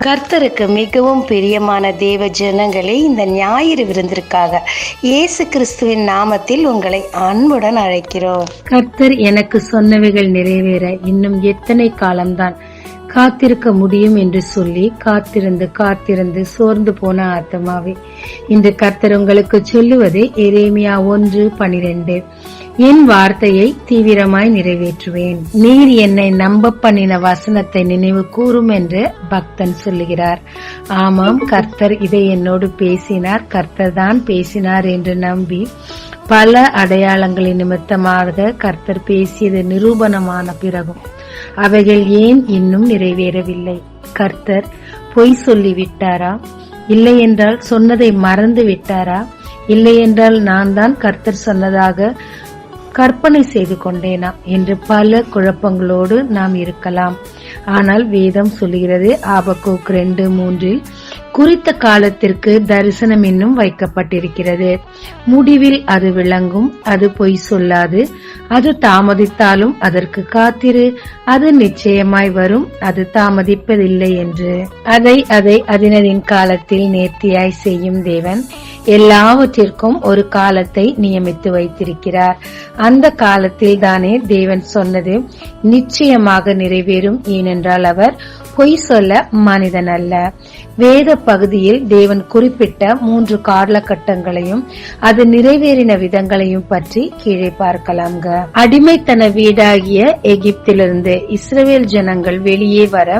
கர்த்தருக்கு மிகவும் பிரியமான தேவ ஜனங்களே, இந்த ஞாயிறு விருந்திற்காக இயேசு கிறிஸ்துவின் நாமத்தில் உங்களை அன்புடன் அழைக்கிறோம். கர்த்தர் எனக்கு சொன்னவைகள் நிறைவேற இன்னும் எத்தனை காலம்தான் காத்திருக்க முடியும் என்று சொல்லி காத்திருந்து சோர்ந்து போன ஆத்மாவே, இன்று கர்த்தர் உங்களுக்கு சொல்லுவது எரேமியா 1:12. என் வார்த்தையை தீவிரமாய் நிறைவேற்றுவேன், நீர் என்னை நம்ப பண்ணின வசனத்தை நினைவு கூறும் என்று பக்தன் சொல்லுகிறார். ஆமாம், கர்த்தர் இதை என்னோடு பேசினார், கர்த்தர் தான் பேசினார் என்று நம்பி பல அடையாளங்களின் நிமித்தமாக கர்த்தர் பேசியது நிரூபணமான பிறகும் அவைகள் ஏன் இன்னும் நிறைவேறவில்லை? கர்த்தர் பொய் சொல்லி விட்டாரா? இல்லை என்றால் சொன்னதை மறந்து விட்டாரா? இல்லை என்றால் நான் தான் கர்த்தர் சொன்னதாக கற்பனை செய்து கொண்டேனா என்று பல குழப்பங்களோடு நாம் இருக்கலாம். ஆனால் வேதம் சொல்லுகிறது, ஆபக்கூக் 2:3, குறித்த காலத்திற்கு தரிசனம் இன்னும் வைக்கப்பட்டிருக்கிறது, முடிவில் அது விளங்கும், அது பொய் சொல்லாது, அது தாமதித்தாலும் அதற்கு காத்திரு, அது நிச்சயமாய் வரும், அது தாமதிப்பதில்லை என்று. அதை அதனதின் காலத்தில் நேர்த்தியாய் செய்யும் தேவன் எல்லாவற்றிற்கும் ஒரு காலத்தை நியமித்து வைத்திருக்கிறார். அந்த காலத்தில் தானே தேவன் சொன்னது நிச்சயமாக நிறைவேறும். ஏனென்றால் அவர் பொய் சொல்ல மனிதன் அல்ல. வேத பகுதியில் தேவன் குறிப்பிட்ட 3 காலகட்டங்களையும் அது நிறைவேறின விதங்களையும் பற்றி கீழே பார்க்கலாம்க. அடிமைத்தன வீடாகிய எகிப்திலிருந்து இஸ்ரவேல் ஜனங்கள் வெளியே வர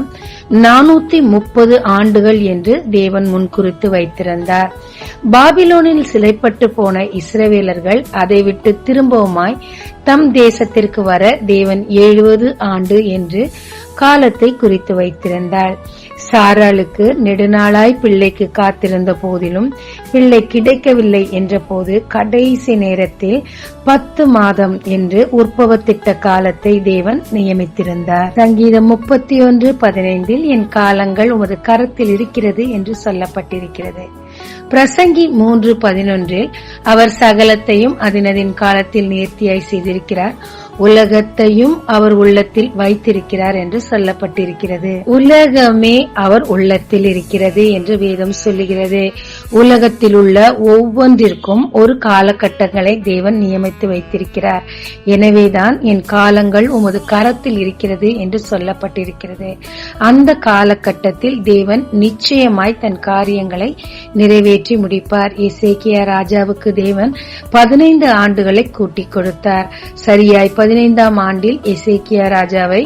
430 ஆண்டுகள் என்று தேவன் முன்குறித்து வைத்திருந்தார். பாபிலோனில் சிறைப்பட்டு போன இஸ்ரவேலர்கள் அதை விட்டு திரும்பவுமாய் தம் தேசத்திற்கு வர தேவன் 70 ஆண்டு என்று காலத்தை குறித்து வைத்திருந்தார். சாராளுக்கு நெடுநாளாய் பிள்ளைக்கு காத்திருந்த போதிலும் பிள்ளை கிடைக்கவில்லை என்ற போது கடைசி நேரத்தில் 10 மாதம் என்று உற்பவ திட்ட காலத்தை தேவன் நியமித்திருந்தார். சங்கீதம் 31:15 என் காலங்கள் உமது கரத்தில் இருக்கிறது என்று சொல்லப்பட்டிருக்கிறது. பிரசங்கி 3:11 அவர் சகலத்தையும் அதனதின் காலத்தில் நேர்த்தியாய் செய்திருக்கிறார், உலகத்தையும் அவர் உள்ளத்தில் வைத்திருக்கிறார் என்று சொல்லப்பட்டிருக்கிறது. உலகமே அவர் உள்ளத்தில் இருக்கிறது என்று வேதம் சொல்லுகிறது. உலகத்தில் உள்ள ஒவ்வொன்றிற்கும் ஒரு காலகட்டங்களை தேவன் நியமித்து வைத்திருக்கிறார். எனவேதான் என் காலங்கள் உமது கரத்தில் இருக்கிறது என்று சொல்லப்பட்டிருக்கிறது. அந்த காலகட்டத்தில் தேவன் நிச்சயமாய் தன் காரியங்களை நிறைவேற்றி முடிப்பார். எசேக்கியா ராஜாவுக்கு தேவன் 15 ஆண்டுகளை கூட்டிக் கொடுத்தார். சரியாய் 15ஆம் ஆண்டில் எசேக்கியா ராஜாவை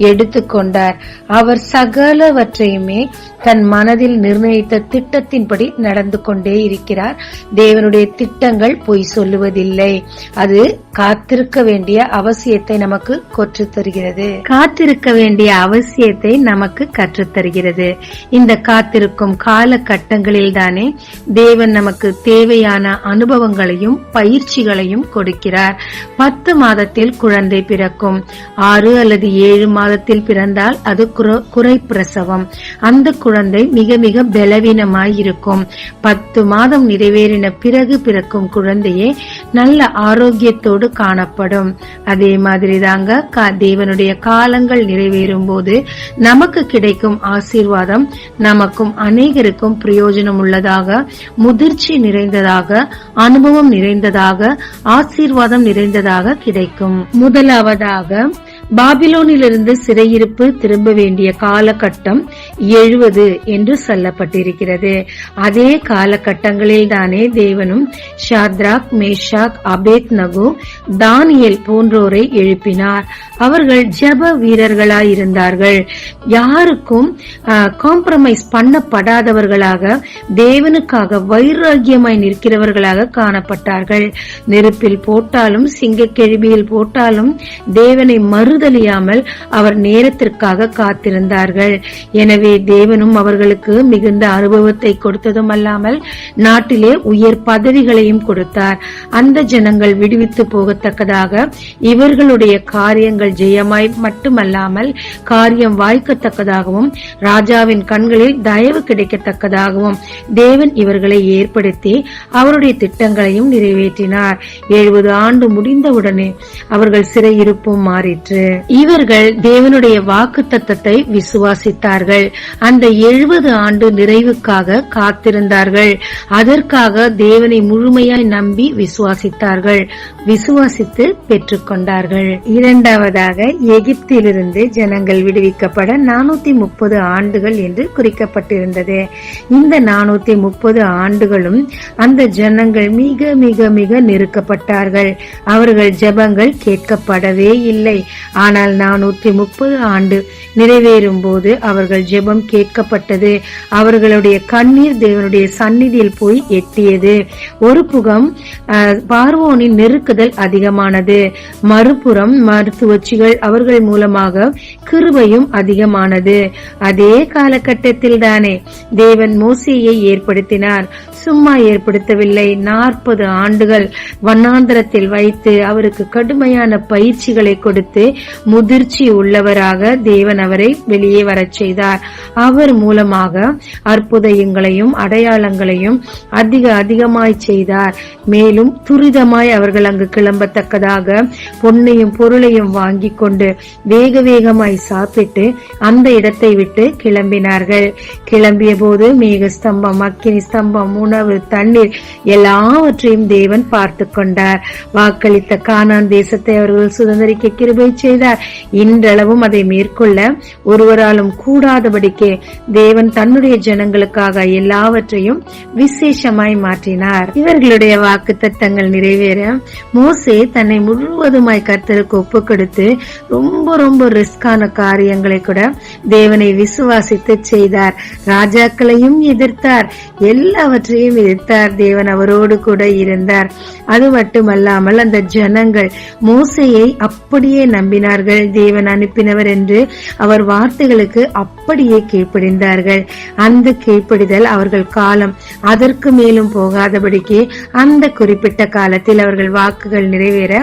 எடுத்துக்கொண்டார். அவர் சகலவற்றையுமே தன் மனதில் நிர்ணயித்த திட்டத்தின்படி நடந்து கொண்டே இருக்கிறார். தேவனுடைய திட்டங்கள் பொய் சொல்லுவதில்லை. அது காத்திருக்க வேண்டிய அவசியத்தை நமக்கு கற்றுத்தருகிறது. காத்திருக்க வேண்டிய அவசியத்தை நமக்கு கற்றுத்தருகிறது. இந்த காத்திருக்கும் காலகட்டங்களில் தானே தேவன் நமக்கு தேவையான அனுபவங்களையும் பயிற்சிகளையும் கொடுக்கிறார். 10 மாதத்தில் குழந்தை பிறக்கும். 6 அல்லது 7 மாதத்தில் பிறந்தால் அது குறை பிரசவம். அந்த குழந்தை மிக மிக பலவீனமாய் இருக்கும். 10 மாதம் நிறைவேறின பிறகு பிறக்கும் குழந்தையே நல்ல ஆரோக்கியத்தோடு காணப்படும். அதே மாதிரி தாங்க தேவனுடைய காலங்கள் நிறைவேறும் போது நமக்கு கிடைக்கும் ஆசீர்வாதம் நமக்கும் அநேகருக்கும் பிரயோஜனம் உள்ளதாக, முதிர்ச்சி நிறைந்ததாக, அனுபவம் நிறைந்ததாக, ஆசீர்வாதம் நிறைந்ததாக கிடைக்கும். முதலாவதாக பாபிலோனிலிருந்து சிறையிருப்பு திரும்ப வேண்டிய காலகட்டம் 70 என்று சொல்லப்பட்டிருக்கிறது. அதே காலகட்டங்களில் தானே தேவனும் ஷாத்ராக், மேஷாக், அபேத்நகோ, தானியேல் போன்றோரை எழுப்பினார். அவர்கள் ஜெப வீரர்களாயிருந்தார்கள். யாருக்கும் காம்ப்ரமைஸ் பண்ணப்படாதவர்களாக, தேவனுக்காக வைராக்கியமாய் நிற்கிறவர்களாக காணப்பட்டார்கள். நெருப்பில் போட்டாலும் சிங்கக்கெழுபியில் போட்டாலும் தேவனை மறுதலியாமல் அவர் நேரத்திற்காக காத்திருந்தார்கள். எனவே தேவனும் அவர்களுக்கு மிகுந்த அனுபவத்தை கொடுத்ததும் அல்லாமல் நாட்டிலே உயர் பதவிகளையும் கொடுத்தார். அந்த ஜனங்கள் விடுவித்து போகத்தக்கதாக இவர்களுடைய காரியங்கள் ஜெயமாய் மட்டுமல்லாமல் காரியம் வாய்க்கத்தக்கதாகவும் ராஜாவின் கண்களில் தயவு கிடைக்கத்தக்கதாகவும் தேவன் இவர்களை ஏற்படுத்தி அவருடைய திட்டங்களையும் நிறைவேற்றினார். 70 ஆண்டு முடிந்தவுடனே அவர்கள் சிறையிருப்பும் மாறிற்று. இவர்கள் தேவனுடைய வாக்குத்தத்தத்தை விசுவாசித்தார்கள். அந்த 70 ஆண்டு நிறைவுக்காக காத்திருந்தார்கள். அதற்காக தேவனை முழுமையாய் நம்பி விசுவாசித்தார்கள். விசுவாசித்து பெற்றுக்கொண்டார்கள். இரண்டாவதாக, எகிப்திலிருந்து ஜனங்கள் விடுவிக்கப்பட 430 ஆண்டுகள் என்று குறிக்கப்பட்டிருந்தது. இந்த 430 ஆண்டுகளும் அந்த ஜனங்கள் மிக மிக மிக நெருக்கப்பட்டார்கள். அவர்கள் ஜெபங்கள் கேட்கப்படவே இல்லை. ஆனால் 430 ஆண்டு நிறைவேறும் போது அவர்கள் ஜெபம் கேட்கப்பட்டது. அவர்களுடைய கண்ணீர் தேவனுடைய சந்நிதியில் போய் எட்டியது. ஒரு புறம் பார்வோனின் நெருக்குதல் அதிகமானது, மறுபுறம் மருத்துவச்சிகள் அவர்கள் மூலமாக கிருபையும் அதிகமானது. அதே காலகட்டத்தில் தானே தேவன் மோசேயை ஏற்படுத்தினார். சும்மா ஏற்படுத்தவில்லை. 40 ஆண்டுகள் வண்ணாந்தரத்தில் வைத்து அவருக்கு கடுமையான பயிற்சிகளை கொடுத்து முதிர்ச்சி உள்ளவராக தேவன் அவரை வெளியே வரச் செய்தார். அவர் மூலமாக அற்புதங்களையும் அடையாளங்களையும் அதிகமாய் செய்தார். மேலும் துரிதமாய் அவர்கள் அங்கு கிளம்பத்தக்கதாக பொன்னையும் பொருளையும் வாங்கி கொண்டு வேக வேகமாய் சாப்பிட்டு அந்த இடத்தை விட்டு கிளம்பினார்கள். கிளம்பிய போது மேகஸ்தம்பம், அக்கினி ஸ்தம்பம், உணவு, தண்ணீர் எல்லாவற்றையும் தேவன் பார்த்து கொண்டார். வாக்களித்த கானான் தேசத்தை அவர்கள் சுதந்திரிக்க கிருபை செய்தார். இன்றளவும் அதை மேற்கொள்ள ஒருவராலும் கூடாதபடிக்கு தேவன் தன்னுடைய ஜனங்களுக்காக எல்லாவற்றையும் விசேஷமாய் மாற்றினார். இவர்களுடைய வாக்கு தத்தங்கள் நிறைவேற மோசே தன்னை முழுவதுமாய் கர்த்தருக்கு ஒப்பு கொடுத்து ரொம்ப ரொம்ப ரிஸ்கான காரியங்களை கூட தேவனை விசுவாசித்து செய்தார். ராஜாக்களையும் எதிர்த்தார், எல்லாவற்றையும் எதிர்த்தார். தேவன் அவரோடு கூட இருந்தார். அது மட்டுமல்லாமல் அந்த ஜனங்கள் மோசேயை அப்படியே நம்பினார்கள். தேவன் அனுப்பினவர் என்று அவர் வார்த்தைகளுக்கு அப்படியே கீழ்ப்படிந்தார்கள். அந்த கீழ்ப்படிதல் அவர்கள் காலம் அதற்கு மேலும் போகாதபடிக்கு அந்த குறிப்பிட்ட காலத்தில் அவர்கள் வாக்குகள் நிறைவேற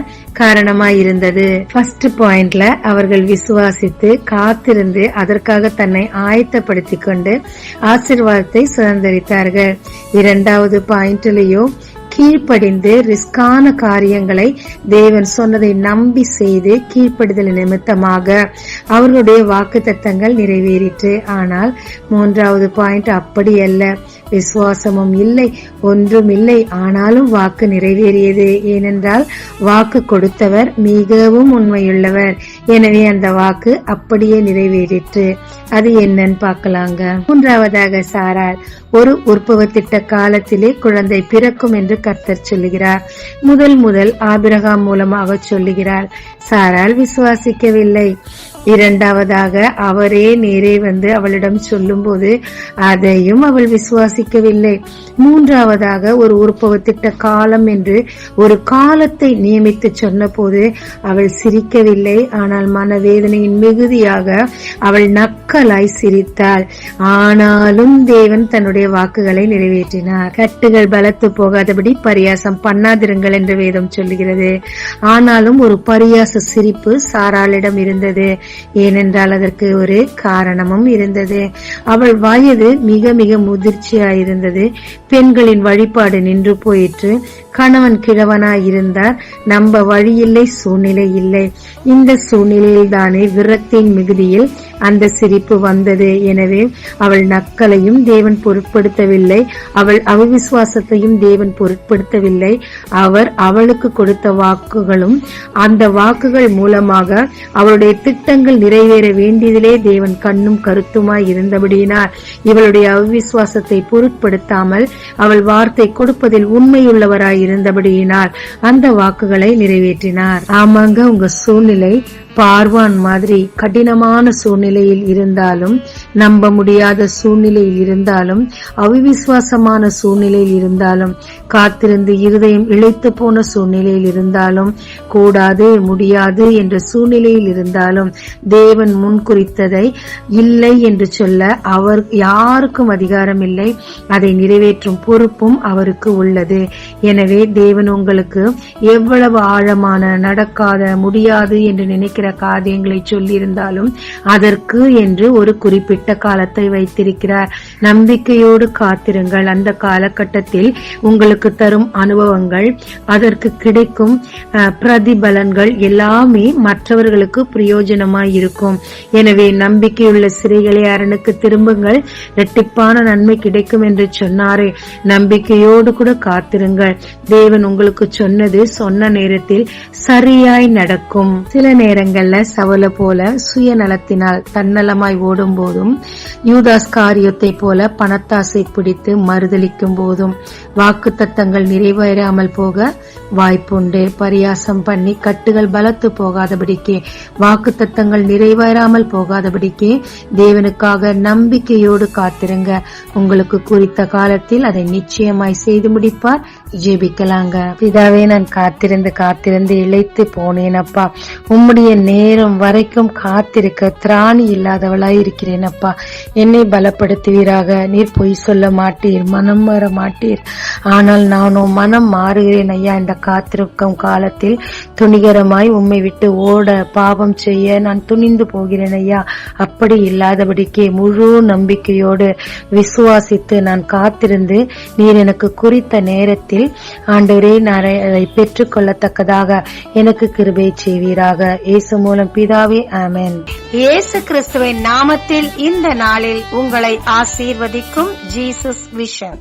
காரணமாயிருந்தது. ஃபர்ஸ்ட் பாயிண்ட்ல அவர்கள் விசுவாசித்து காத்திருந்து அதற்காக தன்னை ஆயத்தப்படுத்திக் கொண்டு ஆசீர்வாதத்தை சுதந்திரித்தார்கள். இரண்டாவது பாயிண்ட்லயோ கீழ்ப்படிந்து ரிஸ்கான காரியங்களை தேவன் சொன்னதை நம்பி செய்து கீழ்ப்படிதல் நிமித்தமாக அவர்களுடைய வாக்குத்தத்தங்கள் நிறைவேறிற்று. ஆனால் மூன்றாவது பாயிண்ட் அப்படி அல்ல. விசுவாசமும் இல்லை, ஒன்றும் இல்லை, ஆனாலும் வாக்கு நிறைவேறியது. ஏனென்றால் வாக்கு கொடுத்தவர் மிகவும் உண்மையுள்ளவர். எனவே அந்த வாக்கு அப்படியே நிறைவேறிற்று. அது என்னன்னு பார்க்கலாங்க. மூன்றாவதாக சாராள். ஒரு உற்பவ திட்ட காலத்திலே குழந்தை பிறக்கும் என்று கர்த்தர் சொல்லுகிறார். முதல் ஆபிரகாம் மூலமாக சொல்லுகிறார். சாராள் விசுவாசிக்கவில்லை. இரண்டாவதாக அவரே நேரே வந்து அவளிடம் சொல்லும் போது அதையும் அவள் விசுவாசிக்கவில்லை. மூன்றாவதாக ஒரு உற்பவ திட்ட காலம் என்று ஒரு காலத்தை நியமித்து சொன்ன போது அவள் சிரிக்கவில்லை. ஆனால் மனவேதனையின் மிகுதியாக அவள் நக்கலாய் சிரித்தாள். ஆனாலும் தேவன் தன்னுடைய வாக்குகளை நிறைவேற்றினார். கட்டுகள் பலத்து போகாதபடி பரியாசம் பண்ணாதிருங்கள் என்று வேதம் சொல்லுகிறது. ஆனாலும் ஒரு பரியாச சிரிப்பு சாராளிடம் இருந்தது. ஏனென்றால் அதற்கு ஒரு காரணமும் இருந்தது. அவள் வயது மிக மிக முதிர்ச்சியாயிருந்தது. பெண்களின் வழிபாடு நின்று போயிற்று. கணவன் கிழவனாய் இருந்தார். நம்ப வழியில்லை, சூழ்நிலை இல்லை. இந்த சூழ்நிலையில் தானே விரக்தியின் மிகுதியில் அந்த சிரிப்பு வந்தது. எனவே அவள் நக்கலையும் தேவன் பொருட்படுத்தவில்லை, அவள் அவிசுவாசத்தையும் தேவன் பொருட்படுத்தவில்லை. அவர் அவளுக்கு கொடுத்த வாக்குகளும் அந்த வாக்குகள் மூலமாக அவளுடைய திட்டங்கள் நிறைவேற வேண்டியதிலே தேவன் கண்ணும் கருத்துமாய் இருந்தபடியினார் இவளுடைய அவிசுவாசத்தை பொருட்படுத்தாமல் அவள் வார்த்தை கொடுப்பதில் உண்மையுள்ளவராய் இருந்தபடியினார் அந்த வாக்குகளை நிறைவேற்றினார். ஆமாங்க, உங்க சூழ்நிலை பார்வான் மாதிரி கடினமான சூழ்நிலையில் இருந்தாலும், நம்ப முடியாத சூழ்நிலையில் இருந்தாலும், அவிசுவாசமான சூழ்நிலையில் இருந்தாலும், காத்திருந்து இருதயம் இழைத்து போன சூழ்நிலையில் இருந்தாலும், கூடாது முடியாது என்ற சூழ்நிலையில் இருந்தாலும், தேவன் முன்குறித்ததை இல்லை என்று சொல்ல அவர் யாருக்கும் அதிகாரம் இல்லை. அதை நிறைவேற்றும் பொறுப்பும் அவருக்கு உள்ளது. எனவே தேவன் உங்களுக்கு எவ்வளவு ஆழமான, நடக்காத, முடியாது என்று நினைக்கிற நிறைவேறுகிற காரியங்களை சொல்லியிருந்தாலும் அதற்கு என்று ஒரு குறிப்பிட்ட காலத்தை வைத்திருக்கிறார். நம்பிக்கையோடு காத்திருங்கள். அந்த காலகட்டத்தில் உங்களுக்கு தரும் அனுபவங்கள், அதற்கு கிடைக்கும் பிரதிபலன்கள் எல்லாமே மற்றவர்களுக்கு பிரயோஜனமாய் இருக்கும். எனவே நம்பிக்கையுள்ள சிறைகளை அரணுக்கு திரும்புங்கள், இரட்டிப்பான நன்மை கிடைக்கும் என்று சொன்னாரே. நம்பிக்கையோடு கூட காத்திருங்கள். தேவன் உங்களுக்கு சொன்னது சொன்ன நேரத்தில் சரியாய் நடக்கும். சில நேரங்கள்ல சவுல போல சுயநலத்தினால் தன்னலமாய் ஓடும் போதும், யூதாஸ் காரியத்தை போல பணத்தாசை பிடித்து மறுதலிக்கும் போதும் வாக்குத்தத்தங்கள் நிறைவேறாமல் போக வாய்ப்புண்டு. பரியாசம் பண்ணி கட்டுகள் பலத்து போகாதபடிக்கு, வாக்குத்தத்தங்கள் நிறைவேறாமல் போகாதபடிக்கு தேவனுக்காக நம்பிக்கையோடு காத்திருங்க. உங்களுக்கு குறித்த காலத்தில் அதை நிச்சயமாய் செய்து முடிப்பார். ஜெபிக்கலாங்க. பிதாவே, நான் காத்திருந்து இளைத்து போனேன் அப்பா. உம்முடைய நேரம் வரைக்கும் காத்திருக்க திராணி இல்லாதவளாய் இருக்கிறேன் அப்பா. என்னை பலப்படுத்துவீராக. நீர் பொய் சொல்ல மாட்டீர், மனம் மாற மாட்டீர். ஆனால் நானோ மனம் மாறுகிறேன் ஐயா. இந்த காத்திருக்கும் காலத்தில் துணிகரமாய் உம்மை விட்டு ஓட, பாவம் செய்ய நான் துணிந்து போகிறேன் ஐயா. அப்படி இல்லாதபடிக்கு முழு நம்பிக்கையோடு விசுவாசித்து நான் காத்திருந்து நீர் எனக்கு குறித்த நேரத்தில் ஆண்டவரே நான் அதை பெற்றுக் கொள்ளத்தக்கதாக எனக்கு கிருபை செய்வீராக. இயேசு மூலம் பிதாவே, ஆமென். இயேசு கிறிஸ்துவின் நாமத்தில் இந்த நாளில் உங்களை ஆசீர்வதிக்கும் ஜீசஸ் விஷன்.